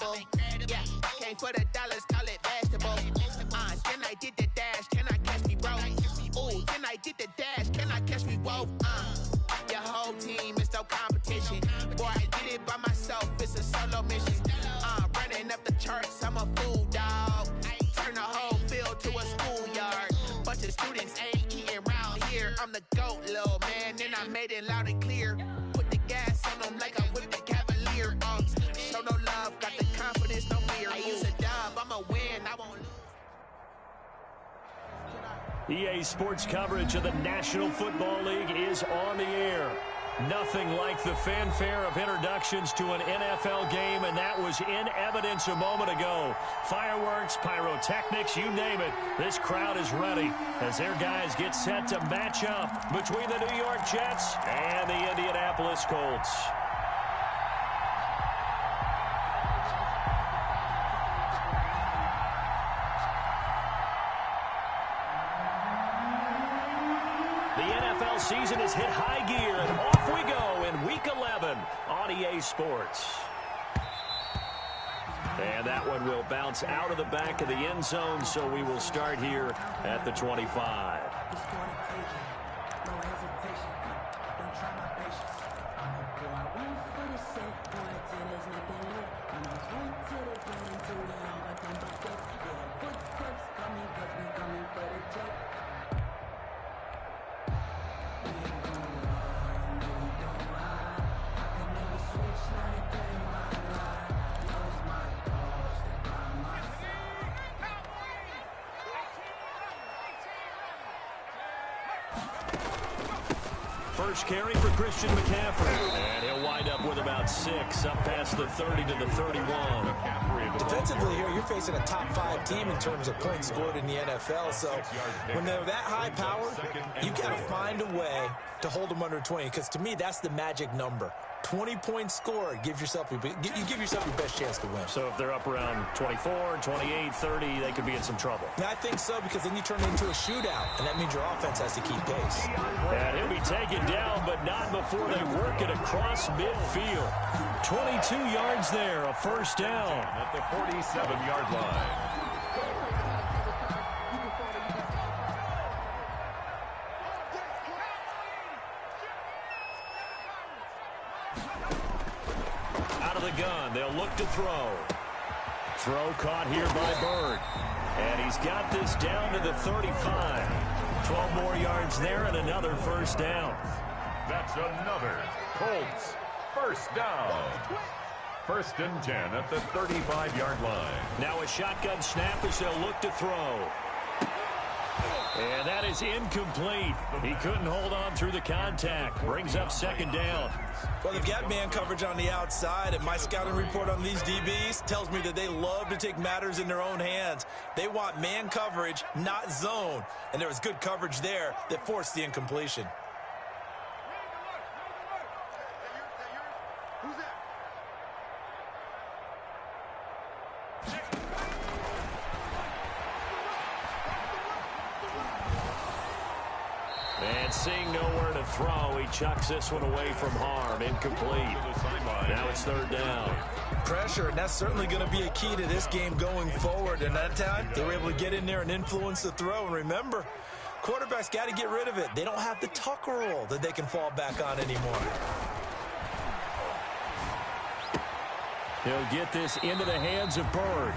Yeah, came for the dollars, call it basketball. Then I did the dash, can I catch me, bro? Ooh, then I did the dash, can I catch me, whoa? Your whole team is no competition. Boy, I did it by myself, it's a solo mission. Running up the charts, I'm a fool, dog. Turn the whole field to a schoolyard. Bunch of students ain't eating round here. I'm the GOAT, little man, and I made it loud and clear. Put the gas on them like I whipped the Cavalier. Show no love, got the confidence, no fear. I use a dub, I'ma win, I won't lose. EA Sports coverage of the National Football League is on the air. Nothing like the fanfare of introductions to an NFL game, and that was in evidence a moment ago. Fireworks, pyrotechnics, you name it. This crowd is ready as their guys get set to match up between the New York Jets and the Indianapolis Colts. Season has hit high gear, and off we go in Week 11 on EA Sports. And that one will bounce out of the back of the end zone, so we will start here at the 25. First carry for Christian McCaffrey. And he'll wind up with about 6, up past the 30 to the 31. Defensively here, you're facing a top 5 team in terms of points scored in the NFL. So when they're that high power, you got to find a way to hold them under 20. Because to me, that's the magic number. 20 points scored, you give yourself your best chance to win. So if they're up around 24, 28, 30, they could be in some trouble. Yeah, I think so, because then you turn it into a shootout, and that means your offense has to keep pace. And he'll be taken down, but not before they work it across midfield. 22 yards there, a first down. At the 47-yard line. Gun. They'll look to throw. Throw caught here by Bird. And he's got this down to the 35. 12 more yards there and another first down. That's another Colts first down. First and 10 at the 35-yard line. Now a shotgun snap as they'll look to throw. And that is incomplete. He couldn't hold on through the contact. Brings up second down. Well, they've got man coverage on the outside, and my scouting report on these DBs tells me that they love to take matters in their own hands. They want man coverage, not zone. And there was good coverage there that forced the incompletion. And seeing nowhere to throw, he chucks this one away from harm. Incomplete. Now it's third down. Pressure, and that's certainly going to be a key to this game going forward. And that time, they were able to get in there and influence the throw. And remember, quarterbacks got to get rid of it. They don't have the tuck rule that they can fall back on anymore. He'll get this into the hands of Bird.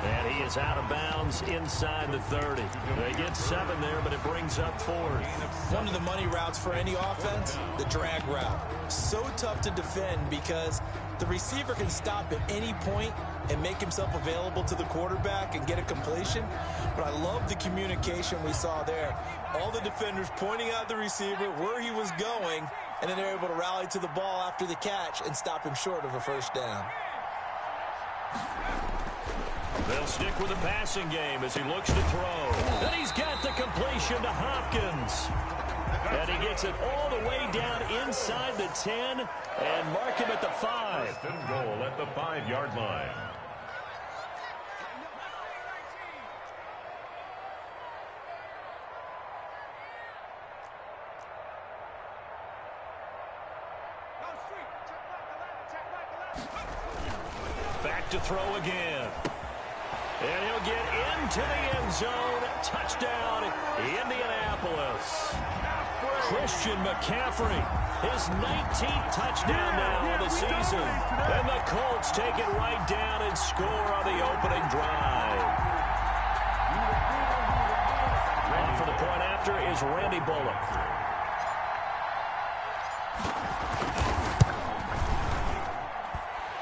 And he is out of bounds inside the 30. They get 7 there, but it brings up 4. One of the money routes for any offense, the drag route. So tough to defend because the receiver can stop at any point and make himself available to the quarterback and get a completion. But I love the communication we saw there. All the defenders pointing out the receiver, where he was going, and then they're able to rally to the ball after the catch and stop him short of a first down. They'll stick with the passing game as he looks to throw. And he's got the completion to Hopkins. And he gets it all the way down inside the 10 and mark him at the 5. First and goal at the 5-yard line. to throw again. And he'll get into the end zone. Touchdown, Indianapolis. Christian McCaffrey, his 19th touchdown now of the season. And the Colts take it right down and score on the opening drive. On for the point after is Randy Bullock.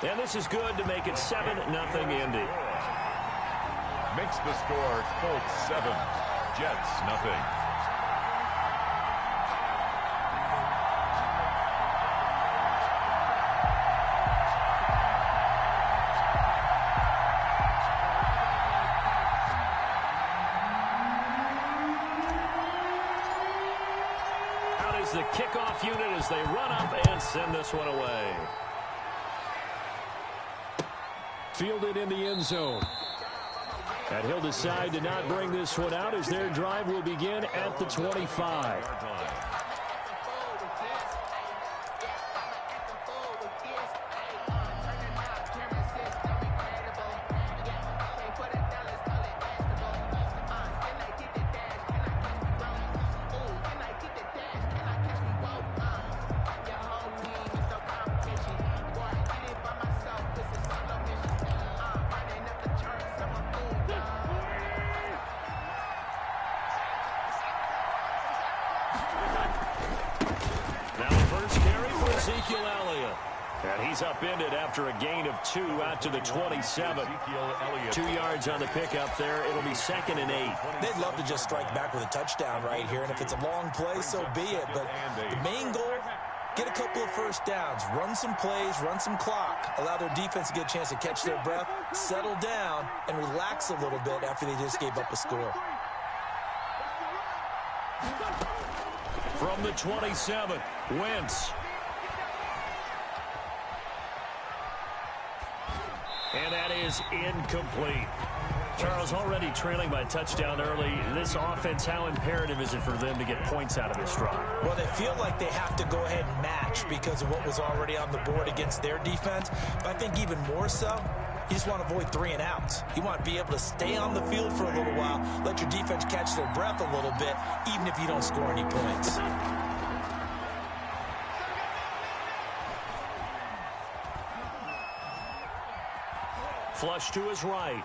And this is good to make it 7-0 Indy. Makes the score Colts 7, Jets nothing. Out is the kickoff unit as they run up and send this one away. Fielded in the end zone. And he'll decide to not bring this one out as their drive will begin at the 25. And he's upended after a gain of 2 out to the 27. 2 yards on the pickup there. It'll be 2nd and 8. They'd love to just strike back with a touchdown right here. And if it's a long play, so be it. But the main goal, get a couple of first downs. Run some plays, run some clock. Allow their defense to get a chance to catch their breath, settle down, and relax a little bit after they just gave up a score. From the 27, Wentz. And that is incomplete. Charles, already trailing by a touchdown early. This offense, how imperative is it for them to get points out of this drive? Well, they feel like they have to go ahead and match because of what was already on the board against their defense. But I think even more so, you just want to avoid 3 and outs. You want to be able to stay on the field for a little while, let your defense catch their breath a little bit, even if you don't score any points. Flush to his right.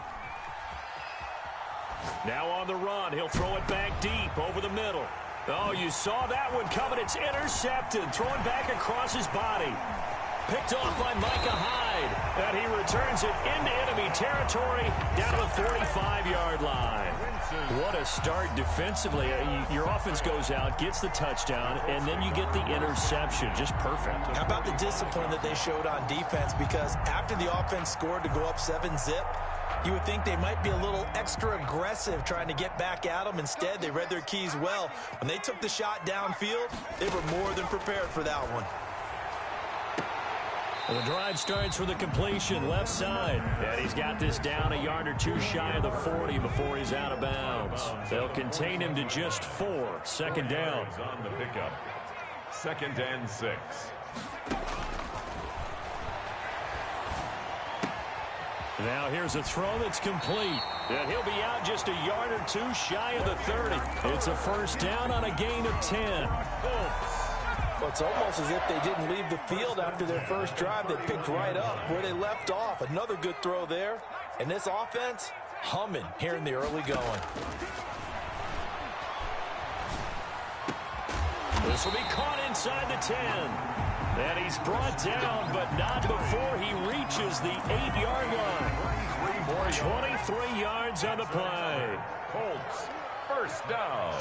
Now on the run. He'll throw it back deep over the middle. Oh, you saw that one coming. It's intercepted. Throwing back across his body. Picked off by Micah Hyde. And he returns it into enemy territory down to the 45-yard line. What a start defensively. Your offense goes out, gets the touchdown, and then you get the interception. Just perfect. How about the discipline that they showed on defense? Because after the offense scored to go up 7-zip, you would think they might be a little extra aggressive trying to get back at them. Instead, they read their keys well. When they took the shot downfield, they were more than prepared for that one. Well, the drive starts with a completion left side. And he's got this down a yard or 2 shy of the 40 before he's out of bounds. They'll contain him to just 4. 2nd down. On the pickup. 2nd and 6. Now here's a throw that's complete. And he'll be out just a yard or 2 shy of the 30. It's a 1st down on a gain of 10. Well, it's almost as if they didn't leave the field after their first drive. They picked right up where they left off. Another good throw there. And this offense, humming here in the early going. This will be caught inside the 10. And he's brought down, but not before he reaches the 8-yard line. 23 yards on the play. Colts, 1st down.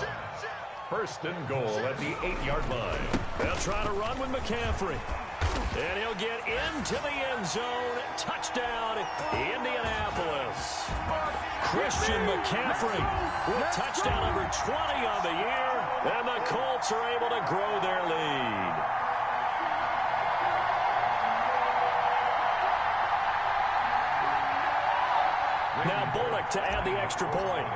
1st and goal at the 8-yard line. They'll try to run with McCaffrey. And he'll get into the end zone. Touchdown, Indianapolis. Christian McCaffrey with touchdown number 20 on the year. And the Colts are able to grow their lead. Now Bullock to add the extra point.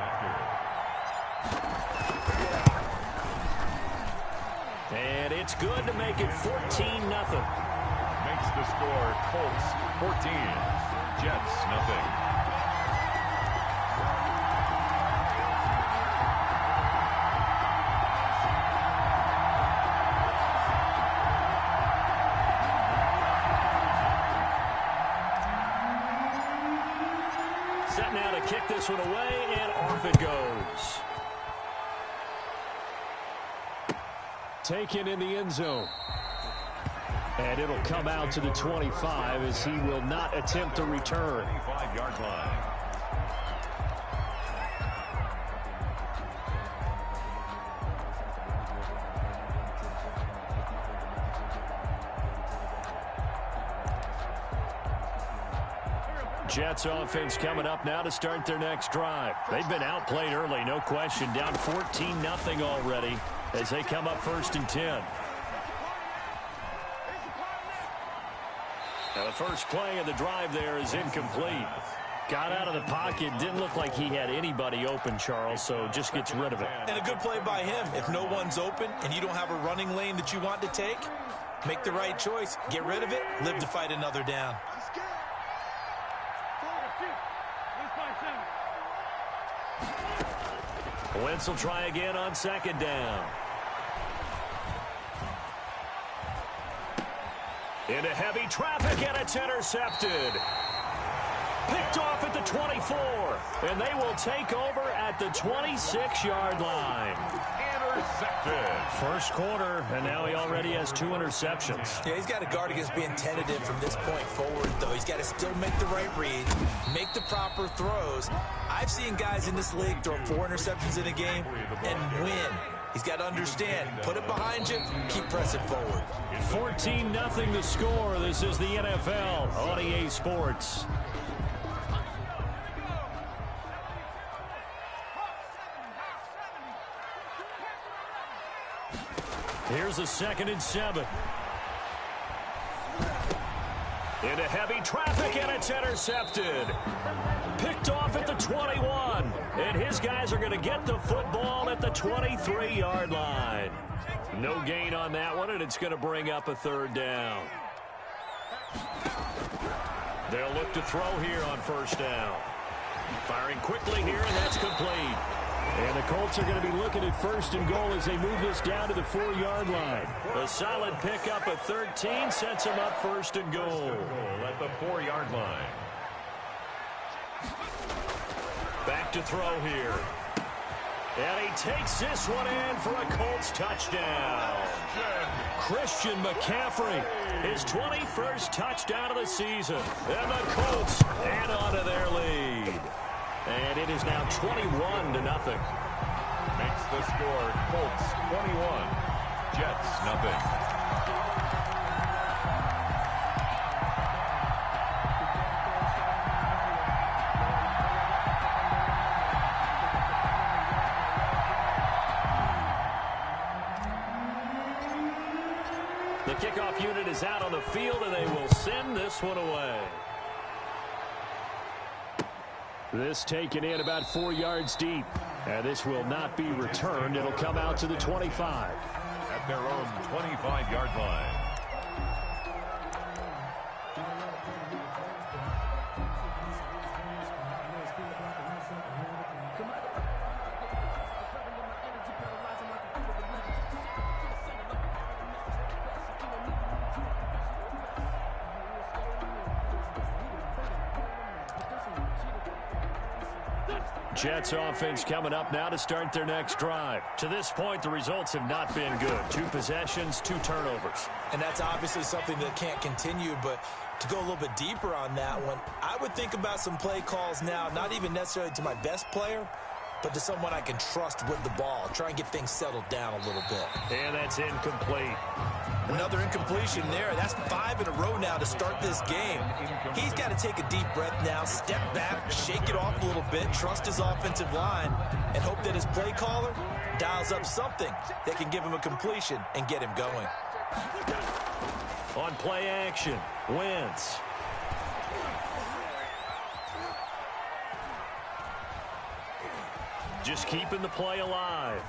And it's good to make it 14-0. Makes the score Colts 14, Jets, nothing. Set now to kick this one away, and off it goes. Taken in the end zone. And it'll come out to the 25 as he will not attempt to return. 25-yard line. Jets offense coming up now to start their next drive. They've been outplayed early, no question. Down 14-0 already as they come up 1st and 10. Now the first play of the drive there is incomplete. Got out of the pocket. Didn't look like he had anybody open, Charles, so just gets rid of it. And a good play by him. If no one's open and you don't have a running lane that you want to take, make the right choice. Get rid of it. Live to fight another down. Wentz will try again on 2nd down. Into heavy traffic, and it's intercepted. Picked off at the 24, and they will take over at the 26-yard line. Intercepted. First quarter, and now he already has 2 interceptions. Yeah, he's got to guard against being tentative from this point forward, though. He's got to still make the right read, make the proper throws. I've seen guys in this league throw 4 interceptions in a game and win. He's got to understand, put it behind you, keep pressing forward. 14-0 the score. This is the NFL on EA Sports. Here's a 2nd and 7. Into heavy traffic, and it's intercepted. Picked off at the 21. And his guys are going to get the football at the 23-yard line. No gain on that one, and it's going to bring up a 3rd down. They'll look to throw here on 1st down. Firing quickly here, and that's complete. And the Colts are going to be looking at 1st and goal as they move this down to the 4-yard line. A solid pickup at 13 sets them up 1st and goal. At the 4-yard line. Back to throw here. And he takes this one in for a Colts touchdown. Christian McCaffrey, his 21st touchdown of the season. And the Colts add on to their lead. And it is now 21-0. Makes the score Colts 21, Jets nothing. The kickoff unit is out on the field, and they will send this one away. This taken in about 4 yards deep. And this will not be returned. It'll come out to the 25. At their own 25-yard line. Jets offense coming up now to start their next drive. To this point, the results have not been good. 2 possessions, 2 turnovers. And that's obviously something that can't continue, but to go a little bit deeper on that one, I would think about some play calls now, not even necessarily to my best player, but to someone I can trust with the ball. Try and get things settled down a little bit. And that's incomplete. Another incompletion there. That's 5 in a row now to start this game. He's got to take a deep breath now, step back, shake it off a little bit, trust his offensive line, and hope that his play caller dials up something that can give him a completion and get him going. On play action, Wentz. Just keeping the play alive.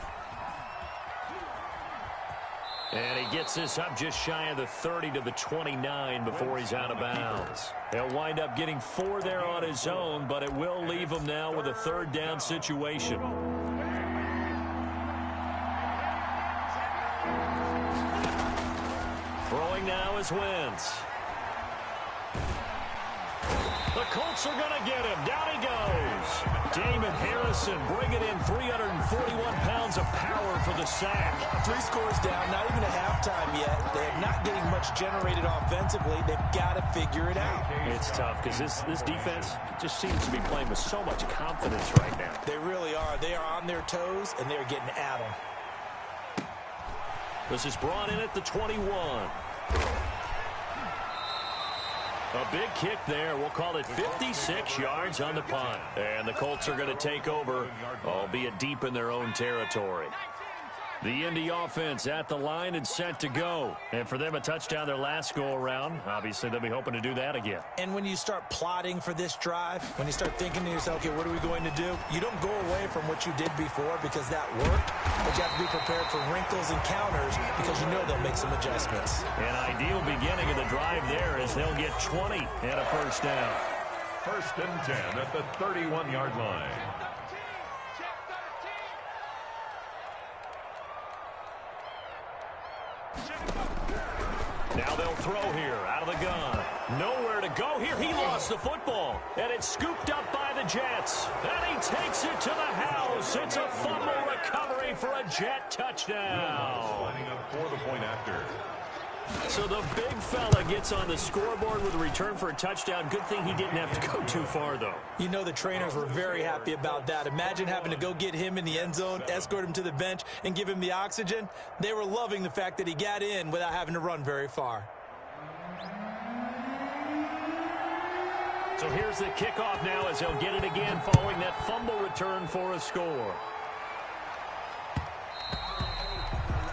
And he gets this up just shy of the 30 to the 29 before he's out of bounds. He'll wind up getting 4 there on his own, but it will leave him now with a third down situation. Throwing now is Wentz. The Colts are going to get him. Down he goes. Damon Harrison bringing in 341 pounds of power for the sack. 3 scores down, not even a halftime yet. They're not getting much generated offensively. They've got to figure it out. It's tough because this defense just seems to be playing with so much confidence right now. They really are. They are on their toes, and they're getting at them. This is brought in at the 21. A big kick there. We'll call it 56 yards on the punt. And the Colts are going to take over, albeit deep in their own territory. The Indy offense at the line and set to go. And for them, a touchdown their last go-around. Obviously, they'll be hoping to do that again. And when you start plotting for this drive, when you start thinking to yourself, okay, what are we going to do? You don't go away from what you did before because that worked, but you have to be prepared for wrinkles and counters because you know they'll make some adjustments. An ideal beginning of the drive there is they'll get 20 and a first down. 1st and 10 at the 31-yard line. Now they'll throw here out of the gun. Nowhere to go here. He lost the football. And it's scooped up by the Jets. And he takes it to the house. It's a fumble recovery for a Jet touchdown. Lining up for the point after. So the big fella gets on the scoreboard with a return for a touchdown. Good thing he didn't have to go too far, though. You know the trainers were very happy about that. Imagine having to go get him in the end zone, escort him to the bench, and give him the oxygen. They were loving the fact that he got in without having to run very far. So here's the kickoff now as he'll get it again following that fumble return for a score.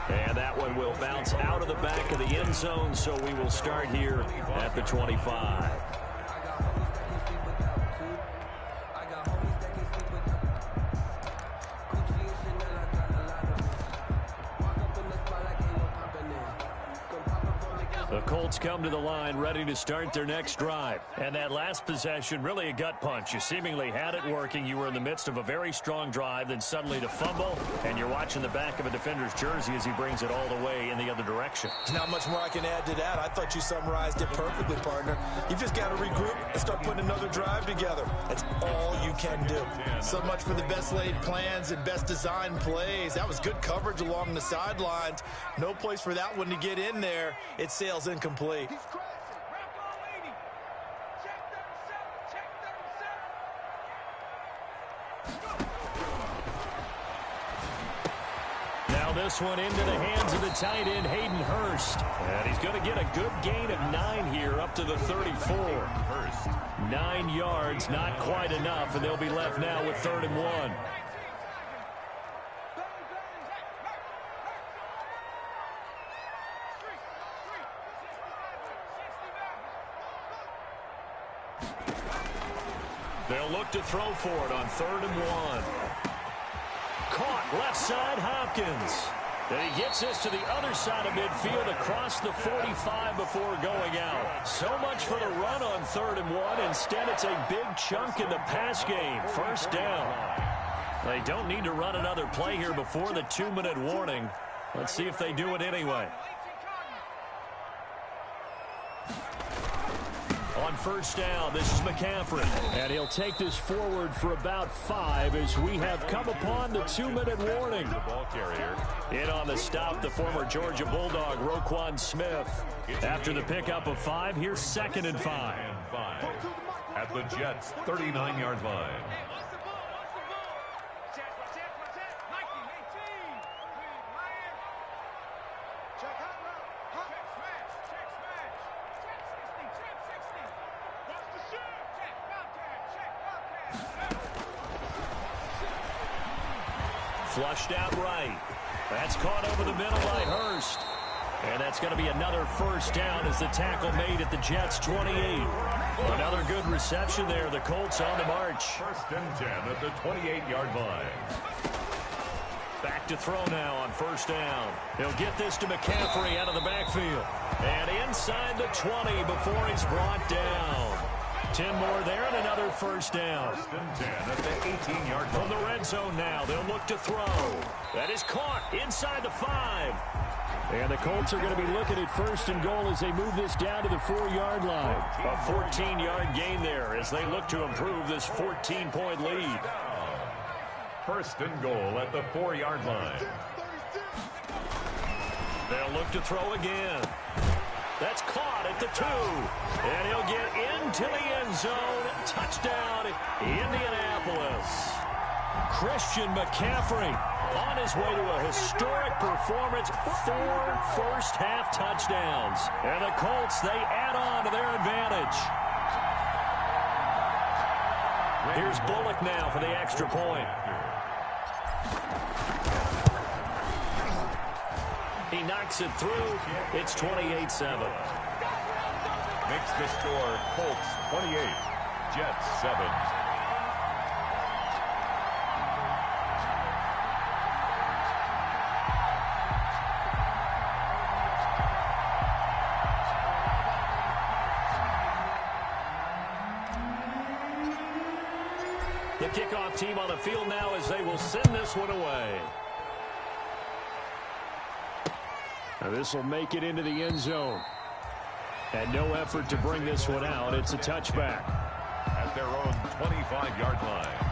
And that one will bounce out of the back of the end zone, so we will start here at the 25. The Colts come to the line ready to start their next drive. And that last possession, really a gut punch. You seemingly had it working. You were in the midst of a very strong drive, then suddenly to fumble, and you're watching the back of a defender's jersey as he brings it all the way in the other direction. There's not much more I can add to that. I thought you summarized it perfectly, partner. You've just got to regroup and start putting another drive together. That's all you can do. So much for the best laid plans and best designed plays. That was good coverage along the sidelines. No place for that one to get in there. It sails incomplete. Now this one into the hands of the tight end, Hayden Hurst. And he's going to get a good gain of 9 here up to the 34. Hurst. 9 yards, not quite enough, and they'll be left now with 3rd and 1. They'll look to throw for it on 3rd and 1. Caught left side, Hopkins. And he gets this to the other side of midfield across the 45 before going out. So much for the run on 3rd and 1. Instead, it's a big chunk in the pass game. First down. They don't need to run another play here before the 2-minute warning. Let's see if they do it anyway. On first down, this is McCaffrey. And he'll take this forward for about 5 as we have come upon the 2-minute warning. The ball carrier. In on the stop, the former Georgia Bulldog, Roquan Smith. After the pickup of 5, here's 2nd and 5. And 5. At the Jets' 39-yard line. Flushed out right. That's caught over the middle by Hurst. And that's going to be another first down as the tackle made at the Jets' 28. Another good reception there. The Colts on the march. 1st and 10 at the 28-yard line. Back to throw now on first down. He'll get this to McCaffrey out of the backfield. And inside the 20 before he's brought down. 10 more there and another first down. First and 10 at the 18-yard line. From the red zone now, they'll look to throw. That is caught inside the 5. And the Colts are going to be looking at first and goal as they move this down to the 4-yard line. A 14-yard gain there as they look to improve this 14-point lead. First and goal at the 4-yard line. They'll look to throw again. That's caught at the 2. And he'll get into the end zone. Touchdown, Indianapolis. Christian McCaffrey on his way to a historic performance. 4 first-half touchdowns. And the Colts, they add on to their advantage. Here's Bullock now for the extra point. He knocks it through. It's 28-7. Makes the score Colts 28, Jets 7. The kickoff team on the field now as they will send this one away. Now this will make it into the end zone. And no effort to bring this one out. It's a touchback. At their own 25-yard line.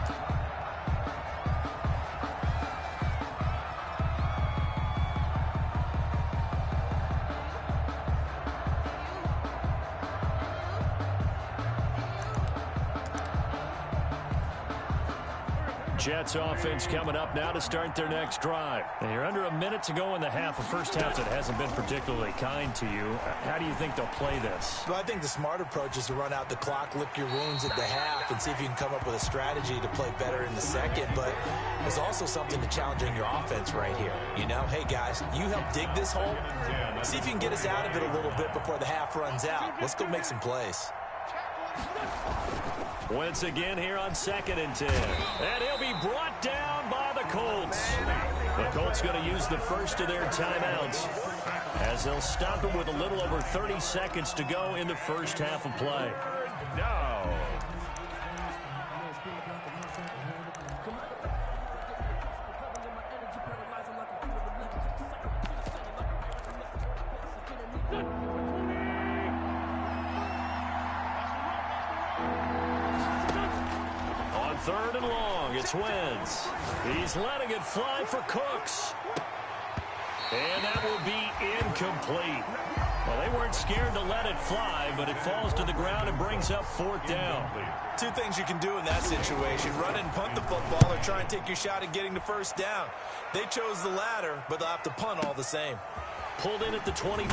Jets offense coming up now to start their next drive. And you're under a minute to go in the half. A first half that hasn't been particularly kind to you. How do you think they'll play this? Well, I think the smart approach is to run out the clock, lick your wounds at the half, and see if you can come up with a strategy to play better in the second. But there's also something to challenging your offense right here. You know, hey, guys, you help dig this hole. See if you can get us out of it a little bit before the half runs out. Let's go make some plays. Once again here on 2nd and 10. And he'll be brought down by the Colts. The Colts going to use the first of their timeouts as they'll stop him with a little over 30 seconds to go in the first half of play. Now. Third and long, it's Wentz. He's letting it fly for Cooks. And that will be incomplete. Well, they weren't scared to let it fly, but it falls to the ground and brings up 4th down. Two things you can do in that situation. Run and punt the football or try and take your shot at getting the first down. They chose the latter, but they'll have to punt all the same. Pulled in at the 24.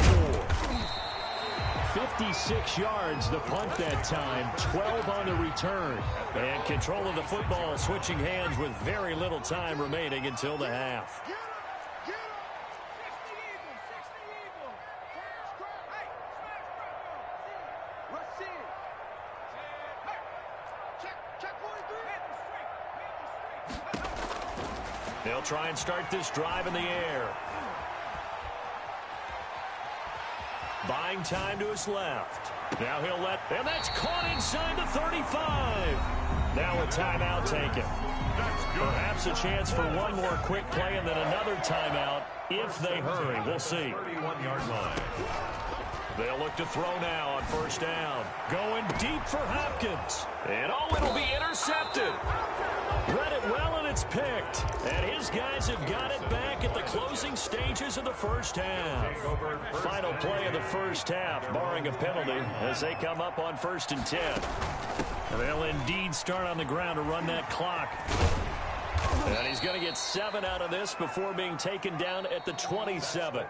56 yards the punt that time, 12 on the return. And control of the football switching hands with very little time remaining until the half. They'll try and start this drive in the air. Buying time to his left. Now he'll let, and that's caught inside the 35. Now a timeout taken. Perhaps a chance for one more quick play and then another timeout if they hurry. We'll see. 31-yard line. They'll look to throw now on first down. Going deep for Hopkins. And oh, it'll be intercepted. Read it well, and it's picked. And his guys have got it back at the closing stages of the first half. Final play of the first half, barring a penalty, as they come up on 1st and 10. And they'll indeed start on the ground to run that clock. And he's going to get 7 out of this before being taken down at the 27.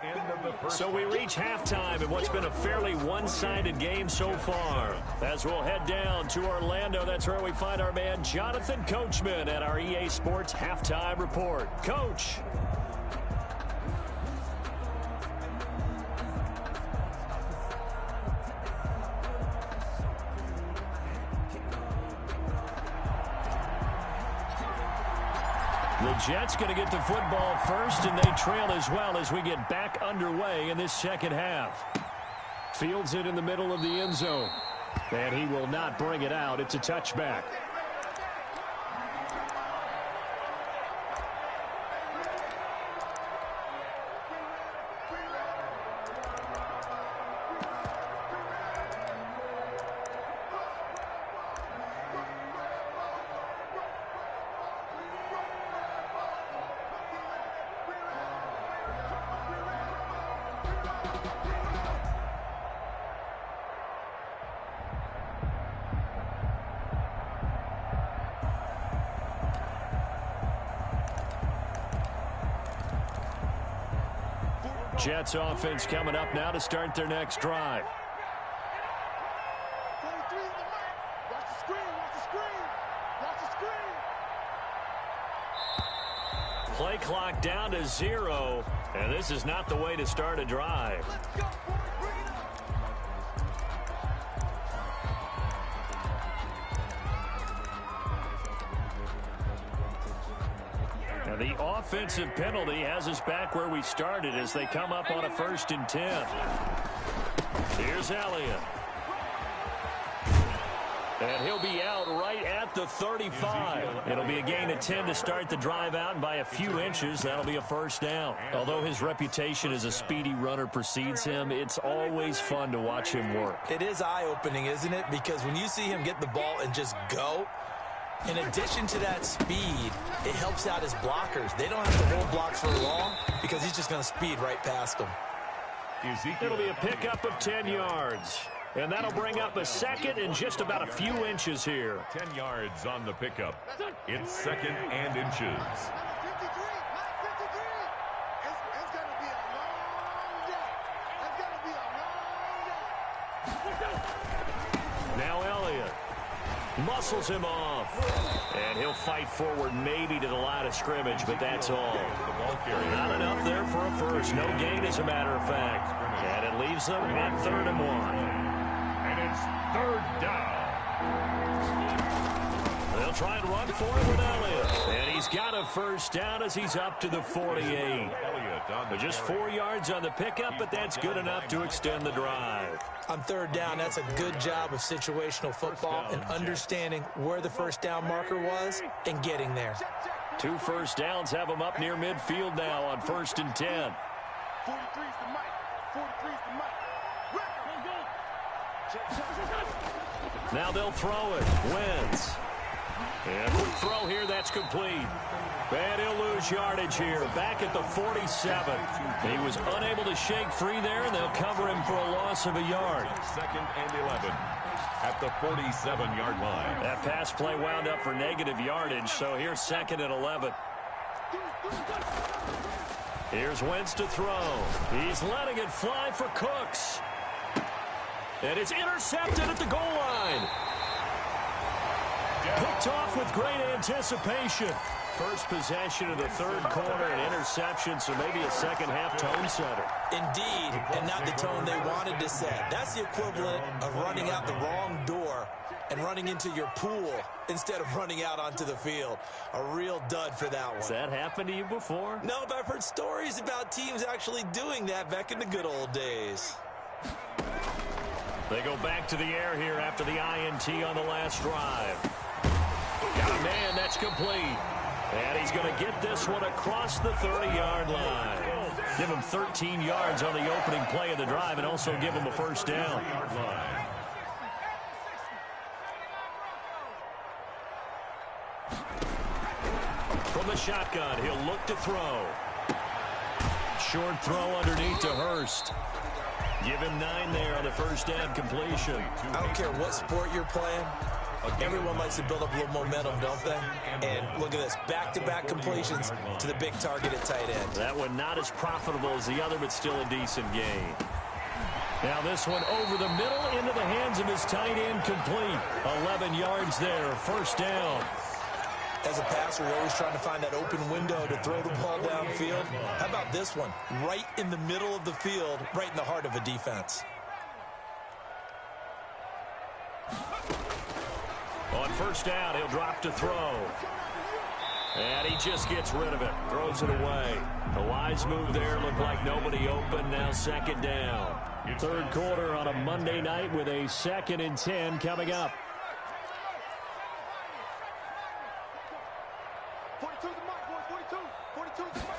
So we reach halftime in what's been a fairly one-sided game so far. As we'll head down to Orlando, that's where we find our man Jonathan Coachman at our EA Sports Halftime Report. Coach. The Jets going to get the football first, and they trail as well as we get back underway in this second half. Fields it in the middle of the end zone, and he will not bring it out. It's a touchback. Jets offense coming up now to start their next drive. Play clock down to 0, and this is not the way to start a drive. And the offensive penalty has us back where we started as they come up on a 1st and 10. Here's Elliott. And he'll be out right at the 35. It'll be a gain of 10 to start the drive out, and by a few inches, that'll be a 1st down. Although his reputation as a speedy runner precedes him, it's always fun to watch him work. It is eye-opening, isn't it? Because when you see him get the ball and just go, in addition to that speed, it helps out his blockers. They don't have to hold blocks for long because he's just going to speed right past them. It'll be a pickup of 10 yards. And that'll bring up a 2nd and just about a few inches here. 10 yards on the pickup. It's 2nd and inches. Now Elliott muscles him off. And he'll fight forward maybe to the line of scrimmage, but that's all. Not enough there for a first. No gain, as a matter of fact. And it leaves them at 3rd and 1. It's 3rd down. They'll try and run for it with Elliott. And he's got a 1st down as he's up to the 48. Just 4 yards on the pickup, but that's good enough to extend the drive. On 3rd down, that's a good job of situational football and understanding where the 1st down marker was and getting there. 2 1st downs have them up near midfield now on 1st and 10. 43's the mic. 43's the mic. Now they'll throw it. Wentz. And quick throw here. That's complete. And he'll lose yardage here. Back at the 47. He was unable to shake free there, and they'll cover him for a loss of a yard. 2nd and 11 at the 47-yard line. That pass play wound up for negative yardage, so here's 2nd and 11. Here's Wentz to throw. He's letting it fly for Cooks. And it's intercepted at the goal line. Picked off with great anticipation. First possession of the 3rd quarter, an interception, so maybe a second-half tone setter. Indeed, and not the tone they wanted to set. That's the equivalent of running out the wrong door and running into your pool instead of running out onto the field. A real dud for that one. Has that happened to you before? No, but I've heard stories about teams actually doing that back in the good old days. They go back to the air here after the INT on the last drive. Got a man, that's complete. And he's going to get this one across the 30-yard line. Give him 13 yards on the opening play of the drive and also give him a 1st down. From the shotgun, he'll look to throw. Short throw underneath to Hurst. Give him 9 there on the 1st down completion. I don't care what sport you're playing. Everyone likes to build up a little momentum, don't they? And look at this, back-to-back completions to the big target at tight end. That one not as profitable as the other, but still a decent gain. Now this one over the middle into the hands of his tight end, complete. 11 yards there, 1st down. As a passer, you're always trying to find that open window to throw the ball downfield. How about this one? Right in the middle of the field, right in the heart of a defense. On 1st down, he'll drop to throw. And he just gets rid of it. Throws it away. A wise move there. Looked like nobody open. Now second down. Third quarter on a Monday night with a 2nd and 10 coming up. 42 the mic, boys. 42 the mic.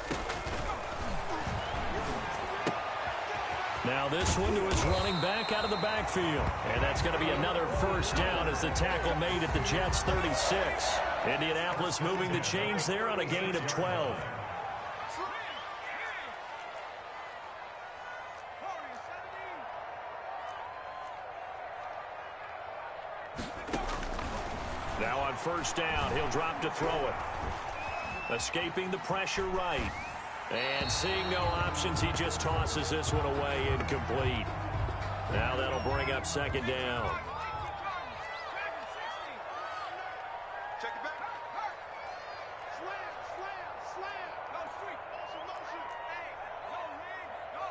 Now this one to his running back out of the backfield. And that's going to be another first down as the tackle made at the Jets' 36. Indianapolis moving the chains there on a gain of 12. Now on first down, he'll drop to throw it. Escaping the pressure right. And seeing no options, he just tosses this one away, incomplete. Now that'll bring up second down. Check it back. Slam. Go street. Motion. Hey, go, man. Go.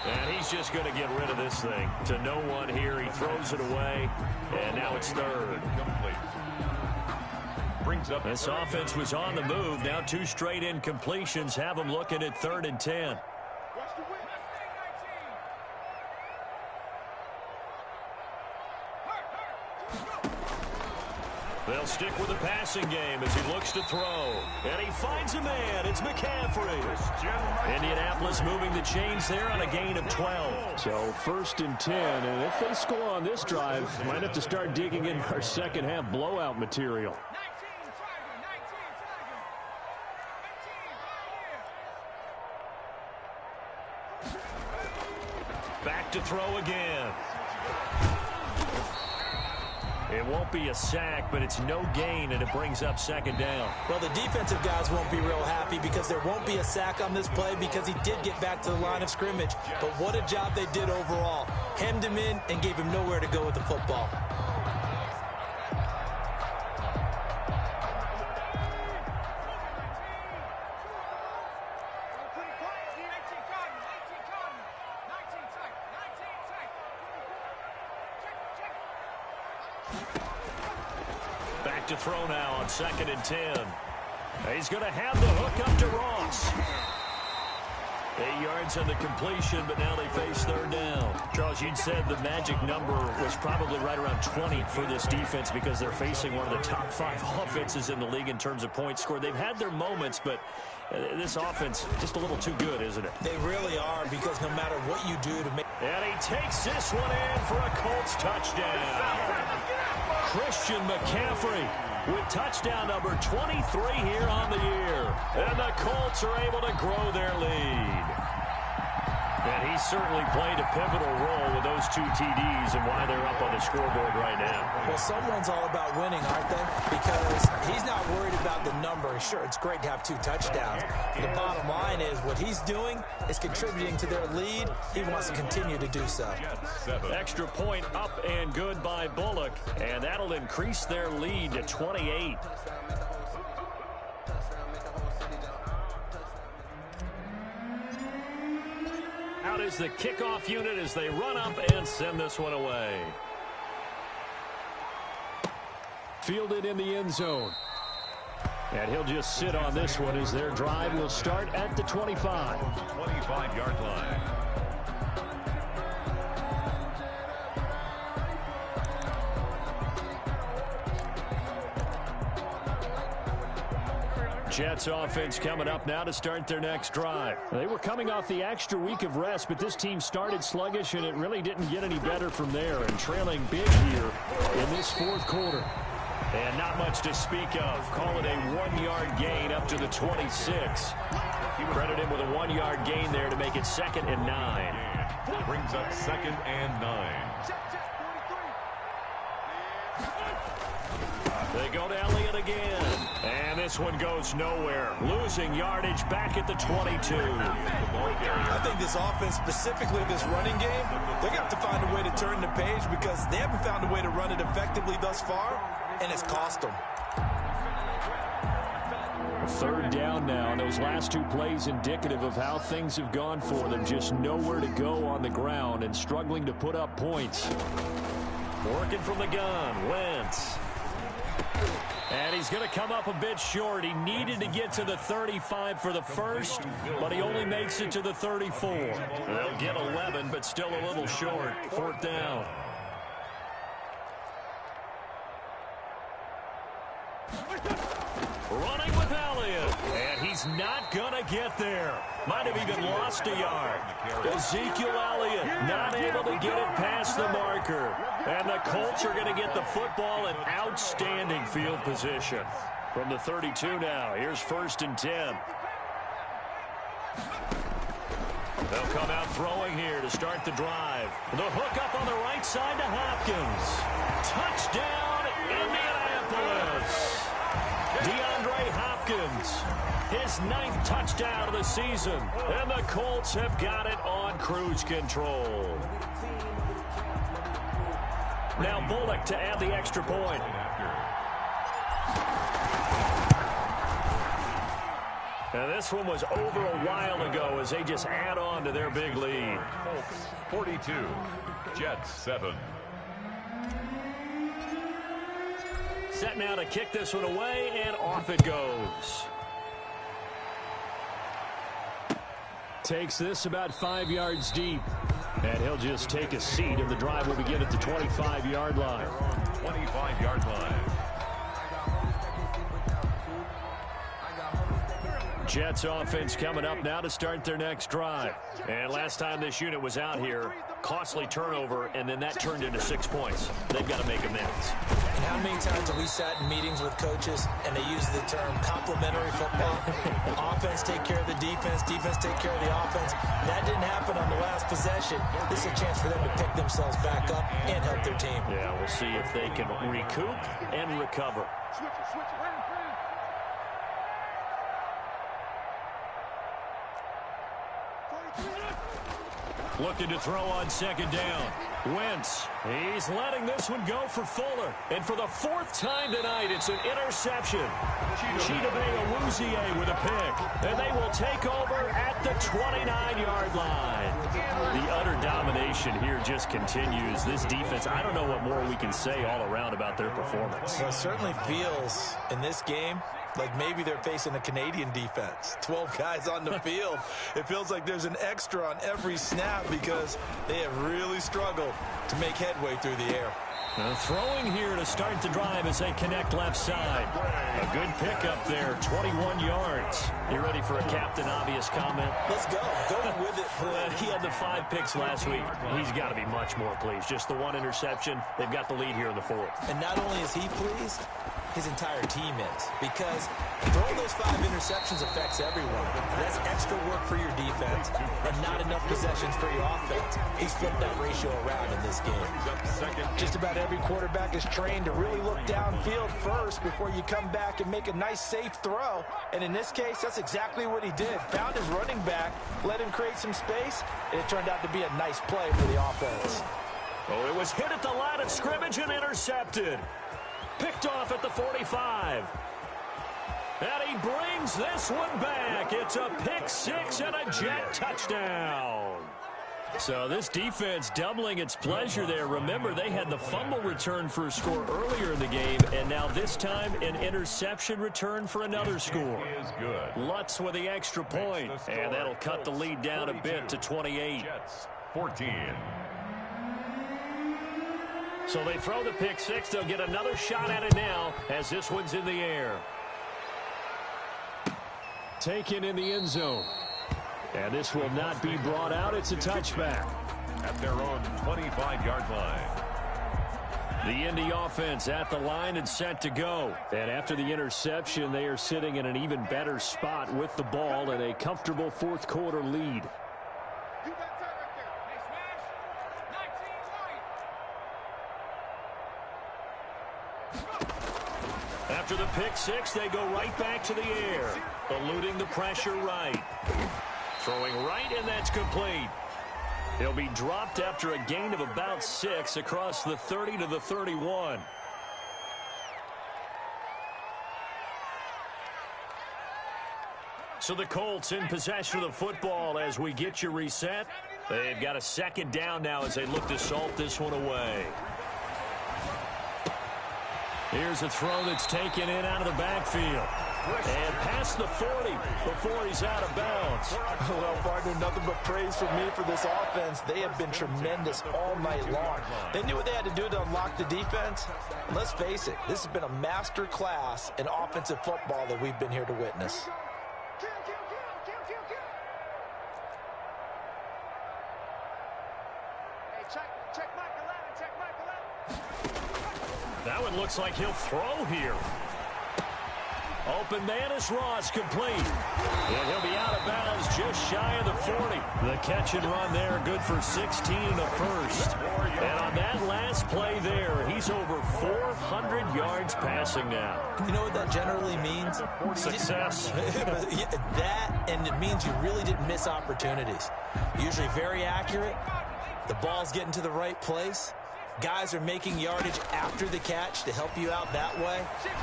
And he's just going to get rid of this thing. To no one here. He throws it away. And now it's third. This offense was on the move. Now 2 straight incompletions have them looking at 3rd and 10. They'll stick with the passing game as he looks to throw. And he finds a man. It's McCaffrey. Indianapolis moving the chains there on a gain of 12. So 1st and 10. And if they score on this drive, might have to start digging in our second half blowout material. Back to throw again. It won't be a sack, but it's no gain, and it brings up second down. Well, the defensive guys won't be real happy because there won't be a sack on this play because he did get back to the line of scrimmage. But what a job they did overall. Hemmed him in and gave him nowhere to go with the football. Back to throw now on 2nd and 10. He's going to have the hook up to Ross. 8 yards on the completion, but now they face 3rd down. Charles, you'd said the magic number was probably right around 20 for this defense because they're facing one of the top 5 offenses in the league in terms of points scored. They've had their moments, but this offense just a little too good, isn't it? They really are because no matter what you do to make... And he takes this one in for a Colts touchdown. Christian McCaffrey with touchdown number 23 here on the year. And the Colts are able to grow their lead. And he certainly played a pivotal role with those 2 TDs and why they're up on the scoreboard right now. Well, someone's all about winning, aren't they? Because he's not worried about the number. Sure, it's great to have 2 touchdowns. The bottom line is what he's doing is contributing to their lead. He wants to continue to do so. Extra point up and good by Bullock. And that'll increase their lead to 28. Out is the kickoff unit as they run up and send this one away. Fielded in the end zone. And he'll just sit on this one as their drive will start at the 25. 25-yard line. Jets offense coming up now to start their next drive. They were coming off the extra week of rest, but this team started sluggish, and it really didn't get any better from there. And trailing big here in this 4th quarter. And not much to speak of. Call it a 1-yard gain up to the 26. Credit him with a 1-yard gain there to make it 2nd and 9. Brings up 2nd and 9. They go to Elliott again. And this one goes nowhere. Losing yardage back at the 22. I think this offense, specifically this running game, they're going to have to find a way to turn the page because they haven't found a way to run it effectively thus far, and it's cost them. Third down now, and those last two plays indicative of how things have gone for them. Just nowhere to go on the ground and struggling to put up points. Working from the gun, Wentz. And he's going to come up a bit short. He needed to get to the 35 for the first, but he only makes it to the 34. They'll get 11, but still a little short. Fourth down. Running with Elliott, and he's not going to get there. Might have even lost a yard. Ezekiel Elliott not able to get it past the marker. And the Colts are going to get the football in outstanding field position. From the 32 now, here's 1st and 10. They'll come out throwing here to start the drive. The hook up on the right side to Hopkins. Touchdown, Indianapolis. DeAndre Hopkins, his 9th touchdown of the season. And the Colts have got it on cruise control. Now Bullock to add the extra point. Now this one was over a while ago as they just add on to their big lead. Colts 42, Jets 7. Set now to kick this one away, and off it goes. Takes this about 5 yards deep. And he'll just take a seat, and the drive will begin at the 25-yard line. 25-yard line. Jets offense coming up now to start their next drive. And last time this unit was out here, costly turnover, and then that turned into 6 points. They've got to make amends. And how many times have we sat in meetings with coaches and they use the term complementary football? Offense take care of the defense, defense take care of the offense. That didn't happen on the last possession. This is a chance for them to pick themselves back up and help their team. Yeah, we'll see if they can recoup and recover. Looking to throw on 2nd down. Wentz, he's letting this one go for Fuller. And for the 4th time tonight, it's an interception. Chidobe Awuzie with a pick. And they will take over at the 29-yard line. The utter domination here just continues. This defense, I don't know what more we can say all around about their performance. Well, it certainly feels in this game like maybe they're facing a Canadian defense. 12 guys on the field. It feels like there's an extra on every snap because they have really struggled to make headway through the air. Throwing here to start the drive as they connect left side. A good pickup there, 21 yards. You ready for a Captain Obvious comment? Let's go. Go with it, please. He had the 5 picks last week. He's got to be much more pleased. Just the 1 interception. They've got the lead here in the 4th. And not only is he pleased, his entire team is. Because throwing those 5 interceptions affects everyone. That's extra work for your defense and not enough possessions for your offense. He's flipped that ratio around in this game. Just about every quarterback is trained to really look downfield first before you come back and make a nice, safe throw. And in this case, that's exactly what he did. Found his running back, let him create some space, and it turned out to be a nice play for the offense. Oh, it was hit at the line of scrimmage and intercepted. Picked off at the 45. And he brings this one back. It's a pick 6 and a Jet touchdown. So this defense doubling its pleasure there. Remember, they had the fumble return for a score earlier in the game, and now this time an interception return for another score. Lutz with the extra point, and that'll cut the lead down a bit to 28. Jets 14. So they throw the pick 6. They'll get another shot at it now as this one's in the air. Taken in the end zone. And this will not be brought out. It's a touchback. At their own 25-yard line. The Indy offense at the line and set to go. And after the interception, they are sitting in an even better spot with the ball and a comfortable 4th quarter lead. After the pick 6, they go right back to the air, eluding the pressure right. Throwing right, and that's complete. He'll be dropped after a gain of about 6 across the 30 to the 31. So the Colts in possession of the football as we get you reset. They've got a second down now as they look to salt this one away. Here's a throw that's taken in out of the backfield. And past the 40 before he's out of bounds. Well, partner, nothing but praise from me for this offense. They have been tremendous all night long. They knew what they had to do to unlock the defense. And let's face it, this has been a master class in offensive football that we've been here to witness. That one looks like he'll throw here. Open man is Ross, complete. And he'll be out of bounds just shy of the 40. The catch and run there, good for 16 and a first. And on that last play there, he's over 400 yards passing now. You know what that generally means? Success. That, and it means you really didn't miss opportunities. Usually very accurate. The ball's getting to the right place. Guys are making yardage after the catch to help you out that way.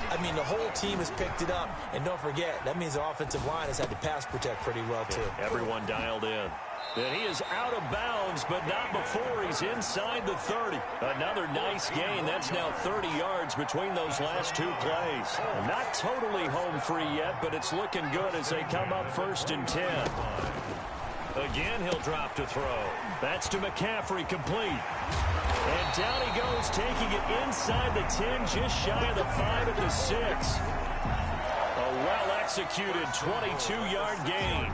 I mean, the whole team has picked it up. And don't forget, that means the offensive line has had to pass protect pretty well, too. Everyone dialed in. And he is out of bounds, but not before he's inside the 30. Another nice gain. That's now 30 yards between those last two plays. Not totally home free yet, but it's looking good as they come up 1st and 10. Again, he'll drop to throw. That's to McCaffrey, complete. And down he goes, taking it inside the 10, just shy of the 5 at the 6. A well-executed 22-yard gain.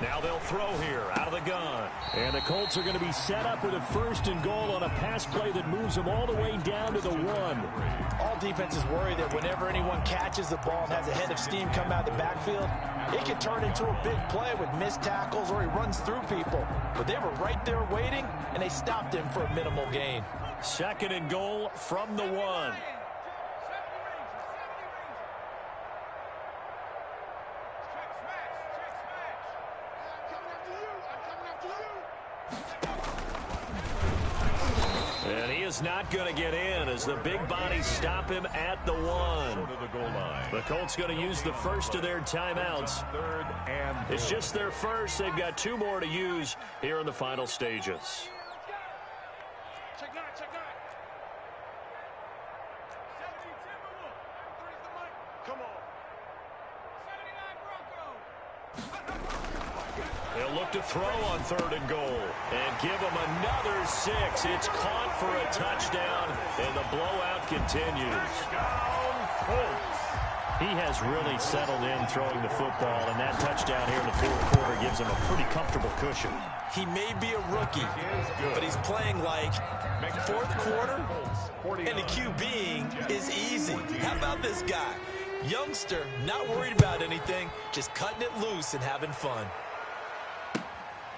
Now they'll throw here out of the gun. And the Colts are going to be set up with a 1st and goal on a pass play that moves them all the way down to the 1. All defenses worry that whenever anyone catches the ball and has a head of steam come out of the backfield, it can turn into a big play with missed tackles or he runs through people. But they were right there waiting, and they stopped him for a minimal gain. 2nd and goal from the 1. And he is not going to get in as the big bodies stop him at the 1. The Colts going to use the first of their timeouts. It's just their first. They've got 2 more to use here in the final stages. They'll look to throw on 3rd and goal and give him another 6. It's caught for a touchdown, and the blowout continues. He has really settled in throwing the football, and that touchdown here in the 4th quarter gives him a pretty comfortable cushion. He may be a rookie, but he's playing like 4th quarter, and the QBing is easy. How about this guy? Youngster, not worried about anything, just cutting it loose and having fun.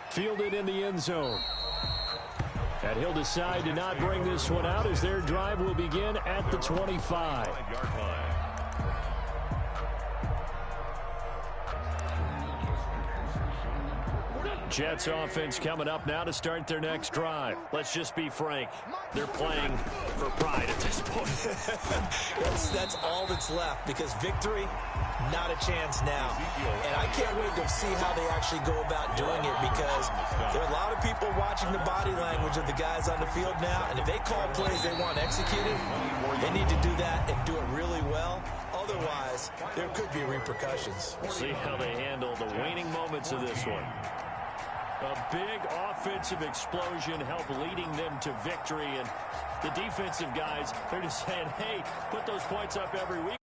Fielded in the end zone. And he'll decide to not bring this one out as their drive will begin at the 25. Jets offense coming up now to start their next drive. Let's just be frank. They're playing for pride at this point. That's all that's left, because victory, not a chance now. And I can't wait to see how they actually go about doing it, because there are a lot of people watching the body language of the guys on the field now, and if they call plays they want executed, they need to do that and do it really well. Otherwise, there could be repercussions. We'll see how they handle the waning moments of this one. A big offensive explosion helped leading them to victory, and the defensive guys, they're just saying, hey, put those points up every week.